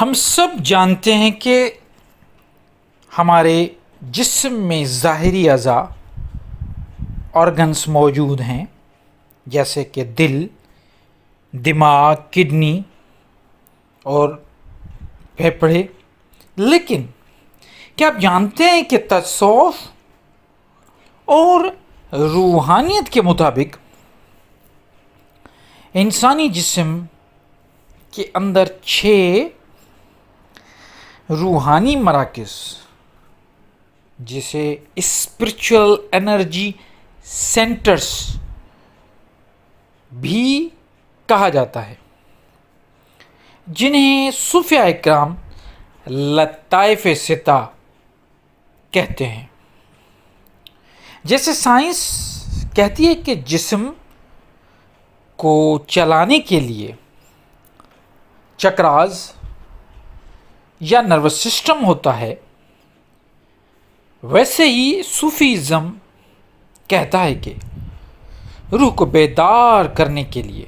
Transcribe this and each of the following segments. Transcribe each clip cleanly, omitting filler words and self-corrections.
ہم سب جانتے ہیں کہ ہمارے جسم میں ظاہری اعضاء آرگنس موجود ہیں، جیسے کہ دل، دماغ، کڈنی اور پھیپھڑے. لیکن کیا آپ جانتے ہیں کہ تصوف اور روحانیت کے مطابق انسانی جسم کے اندر 6 روحانی مراکز، جسے اسپرچل انرجی سینٹرز بھی کہا جاتا ہے، جنہیں صوفیاء اکرام لطائف ستہ کہتے ہیں. جیسے سائنس کہتی ہے کہ جسم کو چلانے کے لیے چکراز یا نروس سسٹم ہوتا ہے، ویسے ہی صوفیزم کہتا ہے کہ روح کو بیدار کرنے کے لیے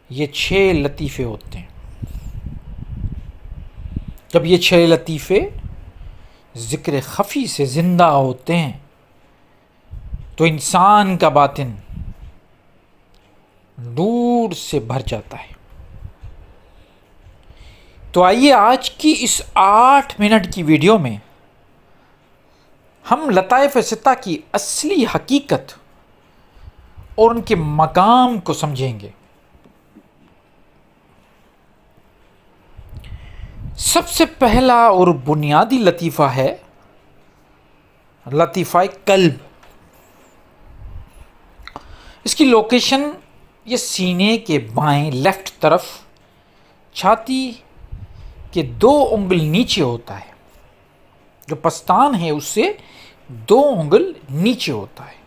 یہ 6 لطیفے ہوتے ہیں. جب یہ 6 لطیفے ذکر خفی سے زندہ ہوتے ہیں تو انسان کا باطن نور سے بھر جاتا ہے. تو آئیے آج کی اس 8 منٹ کی ویڈیو میں ہم لطائف ستہ کی اصلی حقیقت اور ان کے مقام کو سمجھیں گے. سب سے پہلا اور بنیادی لطیفہ ہے لطیفہ قلب. اس کی لوکیشن یہ سینے کے بائیں لیفٹ طرف چھاتی کے 2 انگل نیچے ہوتا ہے. جو پستان ہے اس سے 2 انگل نیچے ہوتا ہے.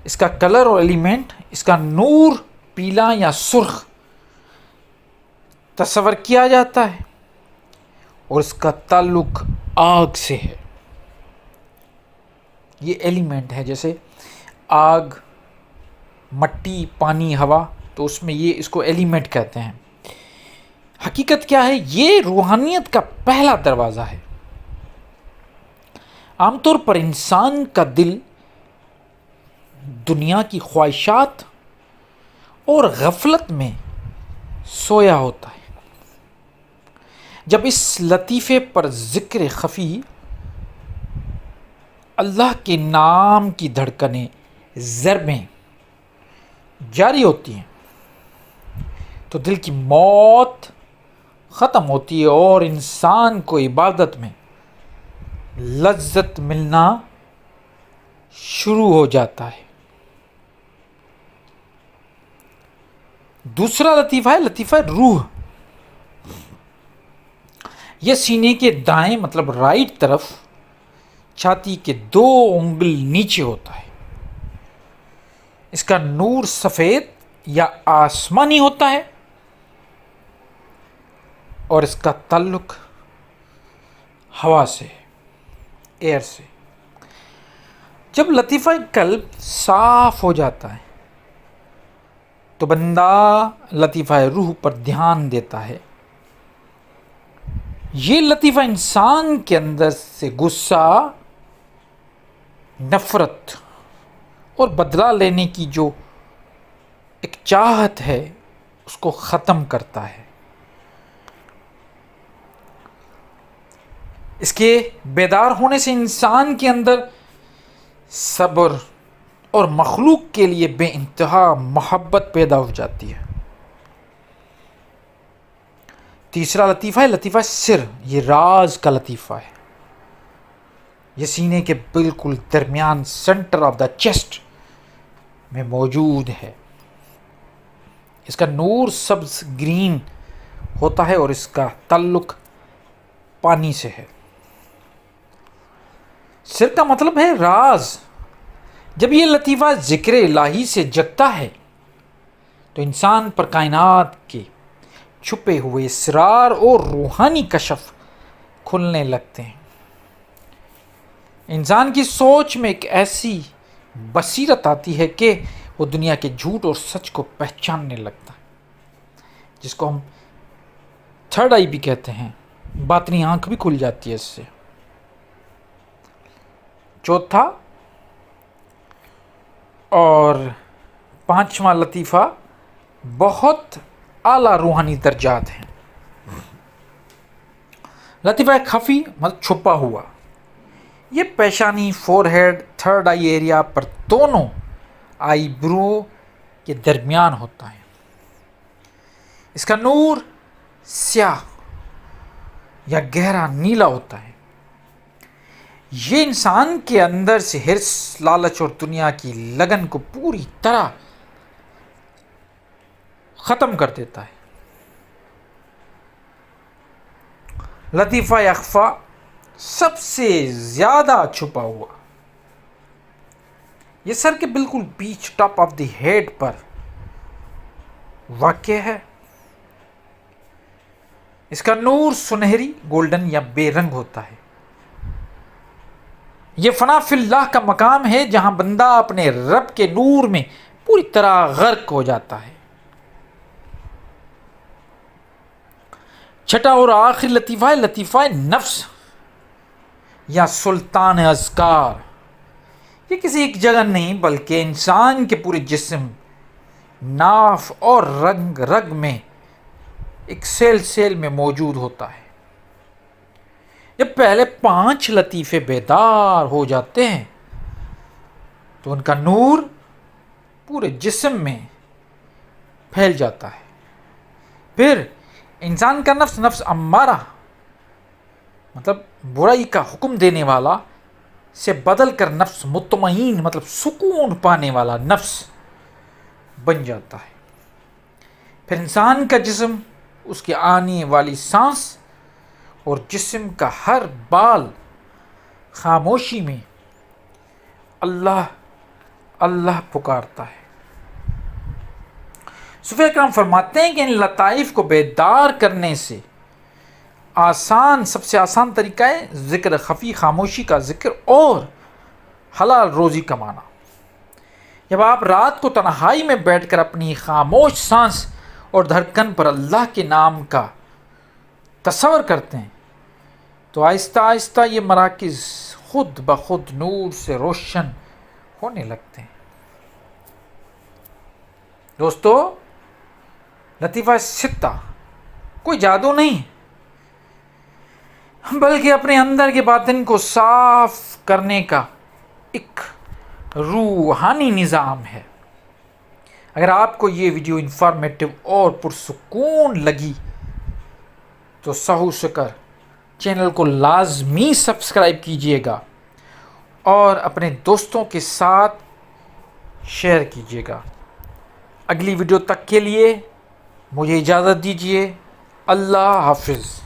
اس کا کلر اور ایلیمنٹ، اس کا نور پیلا یا سرخ تصور کیا جاتا ہے اور اس کا تعلق آگ سے ہے. یہ ایلیمنٹ ہے، جیسے آگ، مٹی، پانی، ہوا، تو اس میں اس کو ایلیمنٹ کہتے ہیں. حقیقت کیا ہے؟ یہ روحانیت کا پہلا دروازہ ہے. عام طور پر انسان کا دل دنیا کی خواہشات اور غفلت میں سویا ہوتا ہے. جب اس لطیفے پر ذکر خفی، اللہ کے نام کی دھڑکنیں، ضربیں جاری ہوتی ہیں تو دل کی موت ختم ہوتی ہے اور انسان کو عبادت میں لذت ملنا شروع ہو جاتا ہے. دوسرا لطیفہ ہے لطیفہ روح. یہ سینے کے دائیں مطلب رائٹ طرف چھاتی کے 2 انگل نیچے ہوتا ہے. اس کا نور سفید یا آسمانی ہوتا ہے اور اس کا تعلق ہوا سے، ایئر سے. جب لطیفہ قلب صاف ہو جاتا ہے تو بندہ لطیفہ روح پر دھیان دیتا ہے. یہ لطیفہ انسان کے اندر سے غصہ، نفرت اور بدلہ لینے کی جو ایک چاہت ہے اس کو ختم کرتا ہے. اس کے بیدار ہونے سے انسان کے اندر صبر اور مخلوق کے لیے بے انتہا محبت پیدا ہو جاتی ہے. تیسرا لطیفہ ہے لطیفہ سر. یہ راز کا لطیفہ ہے. یہ سینے کے بالکل درمیان سینٹر آف دا چیسٹ میں موجود ہے. اس کا نور سبز گرین ہوتا ہے اور اس کا تعلق پانی سے ہے. سر کا مطلب ہے راز. جب یہ لطیفہ ذکر الہی سے جگتا ہے تو انسان پر کائنات کے چھپے ہوئے اسرار اور روحانی کشف کھلنے لگتے ہیں. انسان کی سوچ میں ایک ایسی بصیرت آتی ہے کہ وہ دنیا کے جھوٹ اور سچ کو پہچاننے لگتا ہے، جس کو ہم تھرڈ آئی بھی کہتے ہیں، باطنی آنکھ بھی کھل جاتی ہے اس سے۔ چوتھا اور پانچواں لطیفہ بہت اعلیٰ روحانی درجات ہیں۔ لطیفہ خفی مطلب چھپا ہوا، یہ پیشانی، فور ہیڈ، تھرڈ آئی ایریا پر دونوں آئی برو کے درمیان ہوتا ہے۔ اس کا نور سیاہ یا گہرا نیلا ہوتا ہے۔ یہ انسان کے اندر سے حرص، لالچ اور دنیا کی لگن کو پوری طرح ختم کر دیتا ہے۔ لطیفہ اخفا سب سے زیادہ چھپا ہوا، یہ سر کے بالکل بیچ، ٹاپ آف دی ہیڈ پر واقع ہے۔ اس کا نور سنہری، گولڈن یا بے رنگ ہوتا ہے۔ یہ فنا فی اللہ کا مقام ہے جہاں بندہ اپنے رب کے نور میں پوری طرح غرق ہو جاتا ہے۔ چھٹا اور آخری لطیفہ ہے لطیفہ نفس یا سلطان اذکار۔ یہ کسی ایک جگہ نہیں بلکہ انسان کے پورے جسم، ناف اور رگ رگ میں ایک سیل میں موجود ہوتا ہے۔ جب پہلے 5 لطیفے بیدار ہو جاتے ہیں تو ان کا نور پورے جسم میں پھیل جاتا ہے۔ پھر انسان کا نفس، نفس امارہ مطلب برائی کا حکم دینے والا، سے بدل کر نفس مطمئن مطلب سکون پانے والا نفس بن جاتا ہے۔ پھر انسان کا جسم، اس کی آنے والی سانس اور جسم کا ہر بال خاموشی میں اللہ اللہ پکارتا ہے۔ صوفیہ کرام فرماتے ہیں کہ ان لطائف کو بیدار کرنے سے سب سے آسان طریقہ ہے ذکر خفی، خاموشی کا ذکر اور حلال روزی کمانا۔ جب آپ رات کو تنہائی میں بیٹھ کر اپنی خاموش سانس اور دھڑکن پر اللہ کے نام کا تصور کرتے ہیں تو آہستہ آہستہ یہ مراکز خود بخود نور سے روشن ہونے لگتے ہیں۔ دوستو، لطیفہ ستہ کوئی جادو نہیں بلکہ اپنے اندر کے باطن کو صاف کرنے کا ایک روحانی نظام ہے۔ اگر آپ کو یہ ویڈیو انفارمیٹو اور پرسکون لگی تو سہو شکر چینل کو لازمی سبسکرائب کیجئے گا اور اپنے دوستوں کے ساتھ شیئر کیجئے گا۔ اگلی ویڈیو تک کے لیے مجھے اجازت دیجیے۔ اللہ حافظ۔